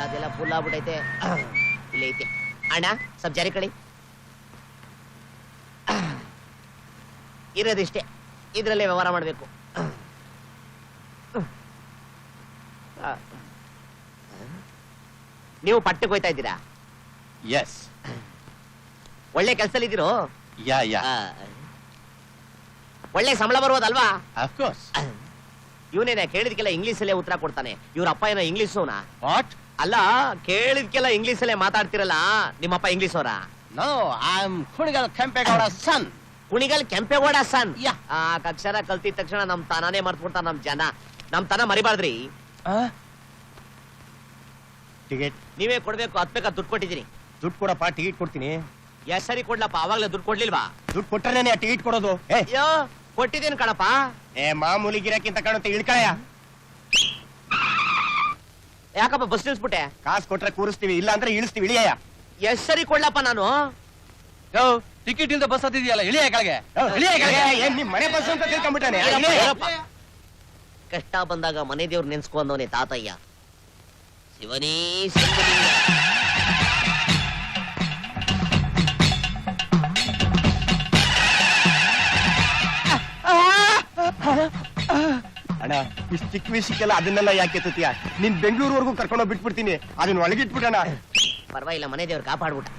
ಅದೆಲ್ಲ ಫುಲ್ ಆಗ್ಬಿಟ್ಟೈತೆ. ಇಲ್ಲಿ ಐತೆ ಅಣ್ಣ, ಸ್ವಲ್ಪ ಜಾರಿ ಕಳಿ. ಇರೋದಿಷ್ಟೇ, ಇದ್ರಲ್ಲೇ ವ್ಯವಹಾರ ಮಾಡ್ಬೇಕು. ನೀವು ಪಟ್ಟಕ್ಕೆ ಹೋಯ್ತಾ ಇದ್ದೀರಾ? ಎಸ್. ಒಳ್ಳೆ ಕೆಲ್ಸದಲ್ಲಿ ಇದ್ದೀರೋ? ಯಾ ಯಾ. ಒಳ್ಳೆ ಸಂಬಳ ಬರುವುದಲ್ವಾ? Of course. ಇವನೇನ ಕೇಳಿದ್ಕೆಲ್ಲ ಇಂಗ್ಲಿಷ್ ಅಲ್ಲೇ ಉತ್ತರ ಕೊಡ್ತಾನೆ. ಇವ್ರ ಅಪ್ಪ ಏನೋ ಇಂಗ್ಲಿಷ್ ವಾಟ್? ಅಲ್ಲ, ಕೇಳಿದ್ಕೆಲ್ಲ ಇಂಗ್ಲಿಷ್ ಅಲ್ಲೇ ಮಾತಾಡ್ತಿರಲ್ಲ, ನಿಮ್ಮಪ್ಪ ಇಂಗ್ಲಿಷ್ ಅವರ? No, I am Kunigal Kempegowda son. Kunigal Kempegowda son? Yeah. ಆ ಅಕ್ಷರ ಕಲ್ತಿದ ತಕ್ಷಣ ನಮ್ ತನಾನೇ ಮರ್ತ್ಬಿಡ್ತಾರ ನಮ್ ಜನ. ನಮ್ ತನ ಮರಿಬಾರ್ದ್ರಿ. ಟಿಕೆಟ್ ನೀವೇ ಕೊಡ್ಬೇಕು. 10 ಬೇಕಾ ದುಡ್ಡು ಕೊಟ್ಟಿದ್ದೀನಿ. ದುಡ್ಡು ಕೊಡಪ್ಪ, ಟಿಕೆಟ್ ಕೊಡ್ತೀನಿ. ಎಷ್ಟ್ ಸರಿ ಕೊಡ್ಲಪ್ಪ? ಅವಾಗ್ಲೇ ದುಡ್ಡು ಕೊಡ್ಲಿಲ್ವಾ? ದುಡ್ಡು ಕೊಟ್ಟರೇನೆ ಟಿಕೆಟ್ ಕೊಡೋದು. ಅಯ್ಯೋ, ಕೊಟ್ಟಿದ್ದೀನಿ ಕಣಪ್ಪ. ಮಾಮೂಲಿ ಗಿರಾಕಿಂತ ಕಾಣುತ್ತೆ, ಇಳ್ಕಾಯ. ಯಾಕಪ್ಪ ಬಸ್ ನಿಲ್ಸ್ಬಿಟ್ಟೆ? ಕಾಸು ಕೊಟ್ರೆ ಕೂರಿಸ್ತೀವಿ, ಇಲ್ಲ ಅಂದ್ರೆ ಇಳಿಸ್ತೀವಿ. ಇಳಿಯ. ಎಷ್ಟ್ ಸರಿ ಕೊಡ್ಲಪ್ಪ ನಾನು? ಟಿಕೆಟ್ ಇಲ್ದ ಬಸ್ ಹತ್ತಿದ್ಯಲ್ಲ, ಇಳಿಯ ಕೆಳಗೆ. ನಿಮ್ ಮನೆ ಬಸ್ ಅಂತ ತಿಳ್ಕೊಂಡ್ಬಿಟ್ಟಾನೆ. ಏನಪ್ಪ? ಕಷ್ಟ ಬಂದಾಗ ಮನೆ ದೇವ್ರು ನೆನ್ಸ್ಕೊಂಡವನೇ ತಾತಯ್ಯ. ಶಿವನೇ ಶಿವಲಿಂಗ. ಅಣ್ಣ, ಇಷ್ಟು ಚಿಕ್ಕ ವಿಷಯಕ್ಕೆಲ್ಲ ಅದನ್ನೆಲ್ಲ ಯಾಕೆ ಎತ್ತುತ್ತೀಯ? ನಿನ್ ಬೆಂಗಳೂರುವರೆಗೂ ಕರ್ಕೊಂಡೋಗಿ ಬಿಟ್ಬಿಡ್ತೀನಿ. ಅದನ್ನ ಒಳಗಿಟ್ಬಿಟ್ಟಣ. ಪರವಾಗಿಲ್ಲ, ಮನೆ ದೇವ್ರು ಕಾಪಾಡ್ಬಿಟ್ಟು.